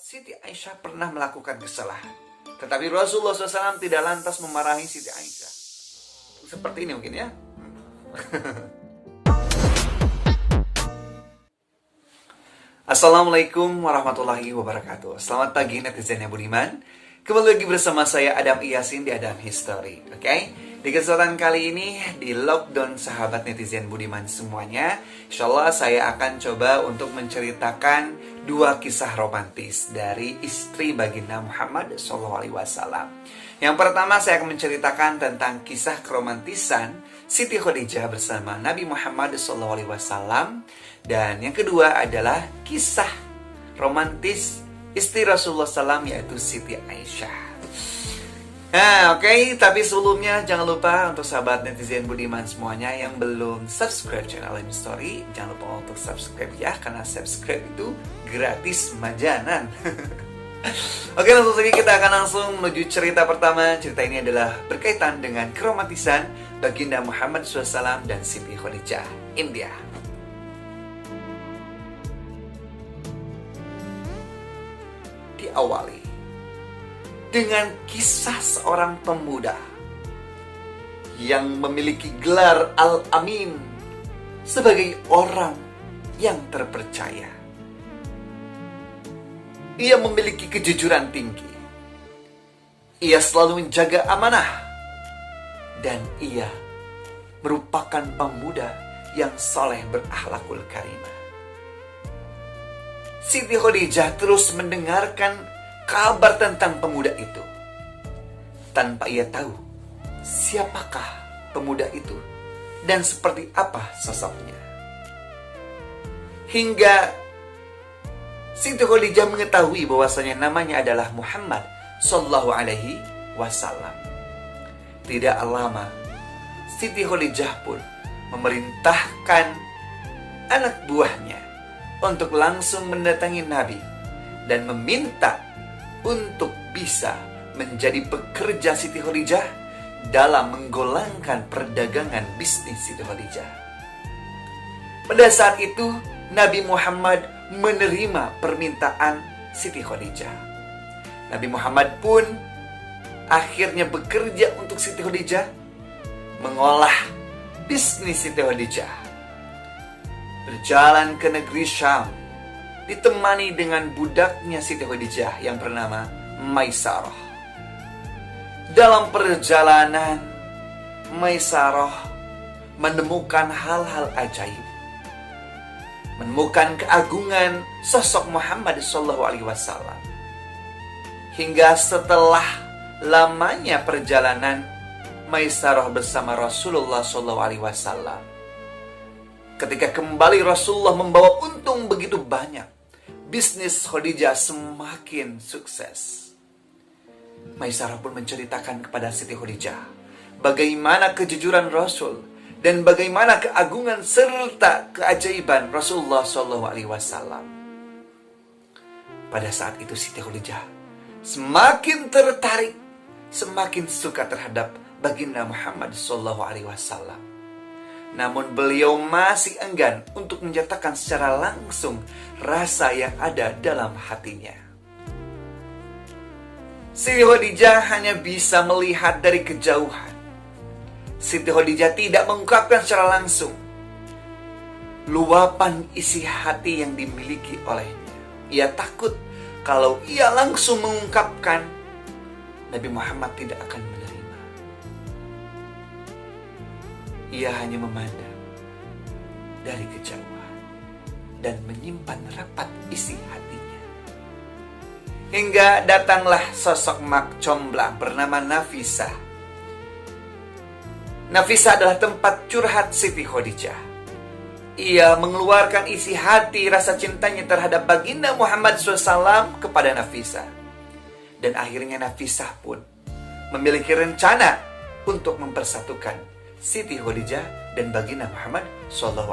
Siti Aisyah pernah melakukan kesalahan. Tetapi Rasulullah SAW tidak lantas memarahi Siti Aisyah. Seperti ini mungkin ya. Assalamualaikum warahmatullahi wabarakatuh. Selamat pagi netizen yang budiman. Kembali lagi bersama saya Adam Yasin di Adam History. Oke? Di kesempatan kali ini di lockdown sahabat netizen budiman semuanya, insya Allah saya akan coba untuk menceritakan dua kisah romantis dari istri baginda Muhammad SAW. Yang pertama saya akan menceritakan tentang kisah keromantisan Siti Khadijah bersama Nabi Muhammad SAW. Dan yang kedua adalah kisah romantis istri Rasulullah SAW yaitu Siti Aisyah. Nah, oke. Tapi sebelumnya jangan lupa untuk sahabat netizen budiman semuanya yang belum subscribe channel Adam History, jangan lupa untuk subscribe ya, karena subscribe itu gratis majanan. Oke, langsung saja kita akan langsung menuju cerita pertama. Cerita ini adalah berkaitan dengan keromantisan baginda Muhammad SAW dan Siti Khadijah. India. Diawali dengan kisah seorang pemuda yang memiliki gelar Al-Amin sebagai orang yang terpercaya. Ia memiliki kejujuran tinggi. Ia selalu menjaga amanah. Dan ia merupakan pemuda yang soleh berakhlakul karimah. Siti Khadijah terus mendengarkan kabar tentang pemuda itu, tanpa ia tahu siapakah pemuda itu dan seperti apa sosoknya. Hingga Siti Khadijah mengetahui bahwasanya namanya adalah Muhammad Sallallahu Alaihi Wasallam. Tidak lama, Siti Khadijah pun memerintahkan anak buahnya untuk langsung mendatangi Nabi dan meminta untuk bisa menjadi pekerja Siti Khadijah dalam menggolangkan perdagangan bisnis Siti Khadijah. Pada saat itu, Nabi Muhammad menerima permintaan Siti Khadijah. Nabi Muhammad pun akhirnya bekerja untuk Siti Khadijah, mengolah bisnis Siti Khadijah. Berjalan ke negeri Syam, ditemani dengan budaknya Siti Khadijah yang bernama Maisarah. Dalam perjalanan, Maisarah menemukan hal-hal ajaib, menemukan keagungan sosok Muhammad SAW. Hingga setelah lamanya perjalanan Maisarah bersama Rasulullah SAW, ketika kembali Rasulullah membawa untung begitu banyak, bisnis Khadijah semakin sukses. Maisarah pun menceritakan kepada Siti Khadijah bagaimana kejujuran Rasul dan bagaimana keagungan serta keajaiban Rasulullah SAW. Pada saat itu Siti Khadijah semakin tertarik, semakin suka terhadap baginda Muhammad SAW. Namun beliau masih enggan untuk menyatakan secara langsung rasa yang ada dalam hatinya. Siti Khadijah hanya bisa melihat dari kejauhan. Siti Khadijah tidak mengungkapkan secara langsung luapan isi hati yang dimiliki olehnya. Ia takut kalau ia langsung mengungkapkan, Nabi Muhammad tidak akan menerima. Ia hanya memandang dari kejauhan dan menyimpan rapat isi hatinya. Hingga datanglah sosok mak comblang bernama Nafisah. Nafisah adalah tempat curhat Siti Khadijah. Ia mengeluarkan isi hati rasa cintanya terhadap baginda Muhammad SAW kepada Nafisah. Dan akhirnya Nafisah pun memiliki rencana untuk mempersatukan Siti Khadijah dan baginda Muhammad SAW.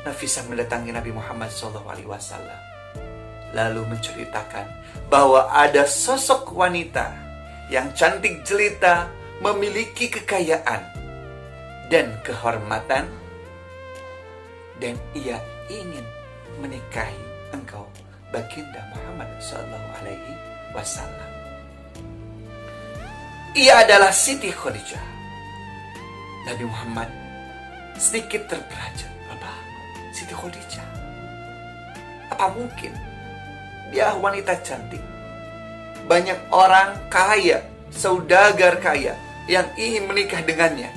Nafisah mendatangi Nabi Muhammad SAW, lalu menceritakan bahwa ada sosok wanita yang cantik jelita, memiliki kekayaan dan kehormatan, dan ia ingin menikahi engkau baginda Muhammad Sallallahu Alaihi Wasallam. Ia adalah Siti Khadijah. Nabi Muhammad sedikit terperanjat. Apa? Siti Khadijah? Apa mungkin dia wanita cantik? Banyak orang kaya, saudagar kaya yang ingin menikah dengannya.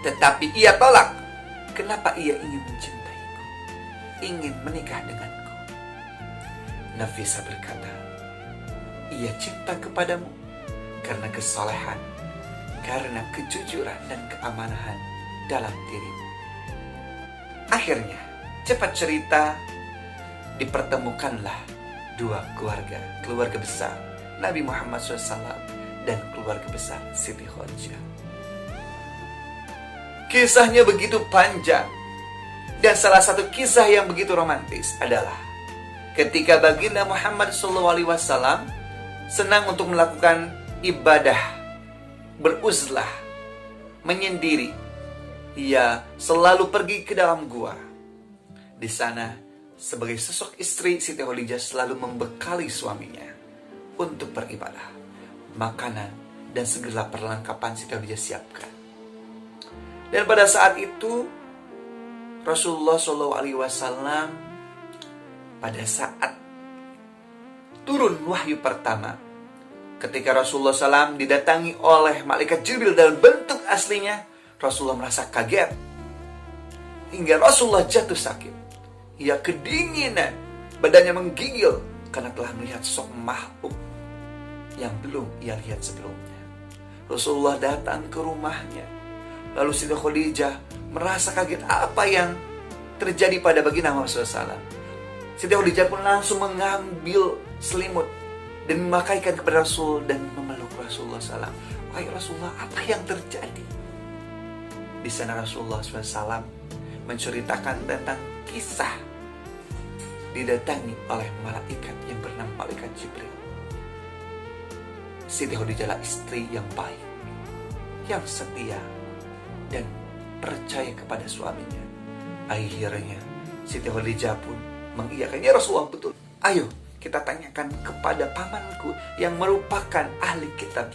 Tetapi ia tolak. Kenapa ia ingin mencintaiku? Ingin menikah denganku? Nafisa berkata, ia cinta kepadamu karena kesolehan, karena kejujuran dan keamanan dalam dirimu. Akhirnya, cepat cerita, dipertemukanlah dua keluarga besar Nabi Muhammad SAW dan keluarga besar Siti Khadijah. Kisahnya begitu panjang, dan salah satu kisah yang begitu romantis adalah ketika baginda Muhammad SAW senang untuk melakukan ibadah, beruzlah, menyendiri. Ia selalu pergi ke dalam gua. Di sana, sebagai sosok istri, Siti Khadijah selalu membekali suaminya untuk beribadah. Makanan dan segala perlengkapan Siti Khadijah siapkan. Dan pada saat itu, Rasulullah SAW pada saat turun wahyu pertama, ketika Rasulullah SAW didatangi oleh malaikat Jibril dalam bentuk aslinya, Rasulullah merasa kaget. Hingga Rasulullah jatuh sakit. Ia kedinginan, badannya menggigil karena telah melihat sosok makhluk yang belum ia lihat sebelumnya. Rasulullah datang ke rumahnya. Lalu Siti Khadijah merasa kaget apa yang terjadi pada baginda Muhammad SAW. Siti Khadijah pun langsung mengambil selimut dan memakaikan kepada Rasul dan memeluk Rasulullah SAW. Wahai Rasulullah, apa yang terjadi? Di sana Rasulullah SAW menceritakan tentang kisah didatangi oleh malaikat yang bernama malaikat Jibril. Siti Khadijah adalah istri yang baik, yang setia, dan percaya kepada suaminya. Akhirnya Siti Khadijah pun mengiyakan, ya Rasulullah betul. Ayo kita tanyakan kepada pamanku yang merupakan ahli kitab.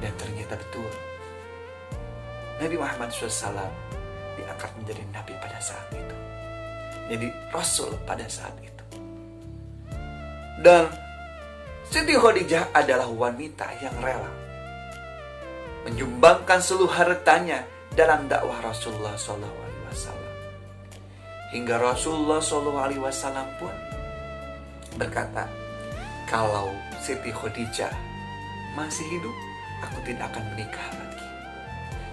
Dan ternyata betul, Nabi Muhammad SAW diangkat menjadi Nabi pada saat itu. Jadi Rasul pada saat itu. Dan Siti Khadijah adalah wanita yang rela menyumbangkan seluruh hartanya dalam dakwah Rasulullah SAW. Hingga Rasulullah SAW pun berkata, kalau Siti Khadijah masih hidup, aku tidak akan menikah lagi.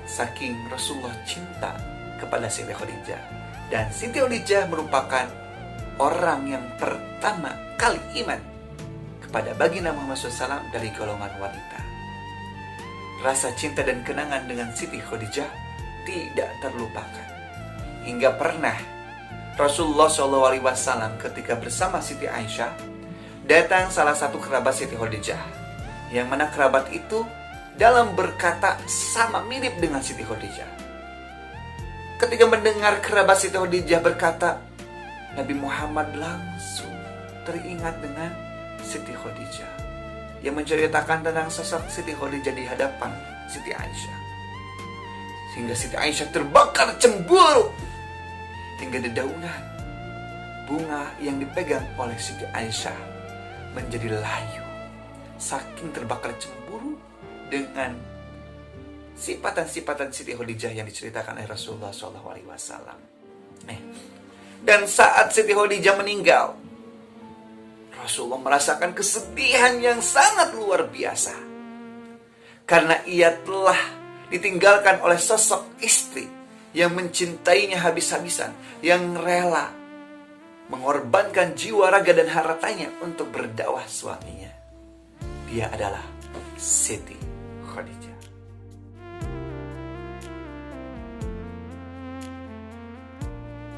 Saking Rasulullah cinta kepada Siti Khadijah. Dan Siti Khadijah merupakan orang yang pertama kali iman kepada baginda Muhammad SAW dari golongan wanita. Rasa cinta dan kenangan dengan Siti Khadijah tidak terlupakan. Hingga pernah Rasulullah SAW ketika bersama Siti Aisyah, datang salah satu kerabat Siti Khadijah, yang mana kerabat itu dalam berkata sama mirip dengan Siti Khadijah. Ketika mendengar kerabat Siti Khadijah berkata, Nabi Muhammad langsung teringat dengan Siti Khadijah yang menceritakan tentang sosok Siti Khadijah di hadapan Siti Aisyah. Sehingga Siti Aisyah terbakar cemburu. Hingga dedaunan bunga yang dipegang oleh Siti Aisyah menjadi layu. Saking terbakar cemburu dengan sifatan-sifatan Siti Khadijah yang diceritakan oleh Rasulullah SAW. Dan saat Siti Khadijah meninggal, Rasulullah merasakan kesedihan yang sangat luar biasa. Karena ia telah ditinggalkan oleh sosok istri yang mencintainya habis-habisan, yang rela mengorbankan jiwa, raga, dan hartanya untuk berdakwah suaminya. Dia adalah Siti Khadijah.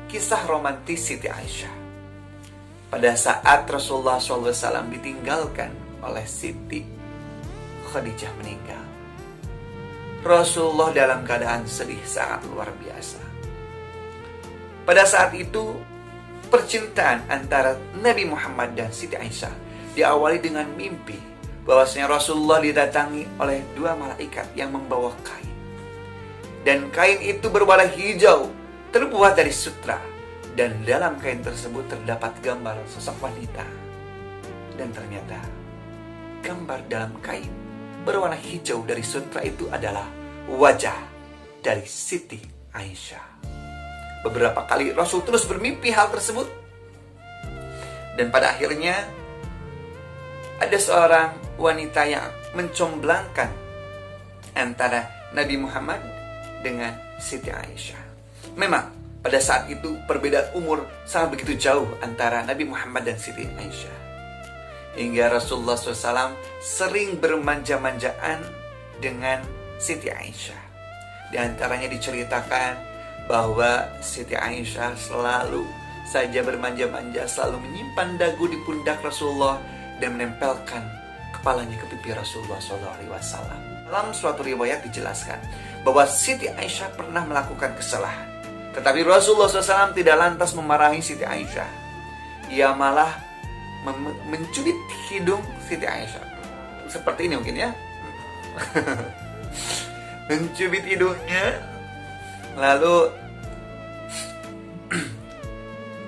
Kisah romantis Siti Aisyah. Pada saat Rasulullah SAW ditinggalkan oleh Siti Khadijah meninggal, Rasulullah dalam keadaan sedih sangat luar biasa. pada saat itu percintaan antara Nabi Muhammad dan Siti Aisyah diawali dengan mimpi bahwasanya Rasulullah didatangi oleh 2 malaikat yang membawa kain. Dan kain itu berwarna hijau, terbuat dari sutra. Dan dalam kain tersebut terdapat gambar sosok wanita. Dan ternyata gambar dalam kain berwarna hijau dari sutra itu adalah wajah dari Siti Aisyah. Beberapa kali Rasul terus bermimpi hal tersebut. Dan pada akhirnya ada seorang wanita yang mencomblangkan antara Nabi Muhammad dengan Siti Aisyah. Memang pada saat itu perbedaan umur sangat begitu jauh antara Nabi Muhammad dan Siti Aisyah. Hingga Rasulullah SAW sering bermanja-manjaan dengan Siti Aisyah. Di antaranya diceritakan bahwa Siti Aisyah selalu saja bermanja-manja, selalu menyimpan dagu di pundak Rasulullah dan menempelkan kepalanya ke pipi Rasulullah SAW. Dalam suatu riwayat dijelaskan bahwa Siti Aisyah pernah melakukan kesalahan, tetapi Rasulullah SAW tidak lantas memarahi Siti Aisyah. Ia malah mencubit hidung Siti Aisyah. Seperti ini mungkin ya. Mencubit hidungnya. Lalu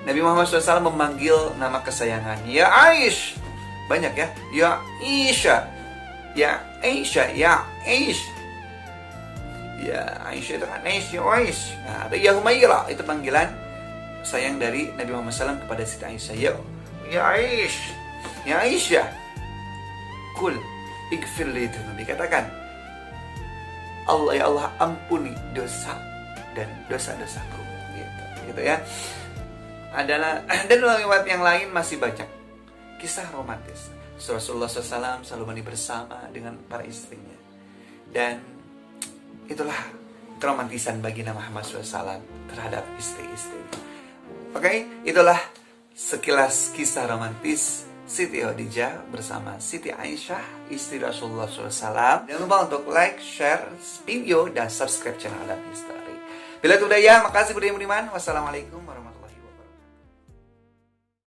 Nabi Muhammad SAW memanggil nama kesayangannya, ya Aish. Banyak ya, ya Aisyah, ya Aisyah, ya Aish. Ya Aisyah itu kan Aish, ya Aish. Nah, ada ya Humaira, itu panggilan sayang dari Nabi Muhammad SAW kepada Siti Aisyah. Ya Aish, ya Aisyah, kul ighfir li dzunubi. Katakan, Allah ya Allah, ampuni dosa dan dosa-dosaku, gitu ya. Adalah, dan dalam riwayat yang lain masih banyak kisah romantis. Rasulullah SAW selalu mandi bersama dengan para istrinya. Dan itulah keromantisan bagi Nabi Muhammad SAW terhadap istri-istri. Oke, itulah sekilas kisah romantis Siti Khadijah bersama Siti Aisyah, istri Rasulullah SAW. Jangan lupa untuk like, share video, dan subscribe channel Adam History. Bila itu daya, makasih Budiman. Wassalamualaikum.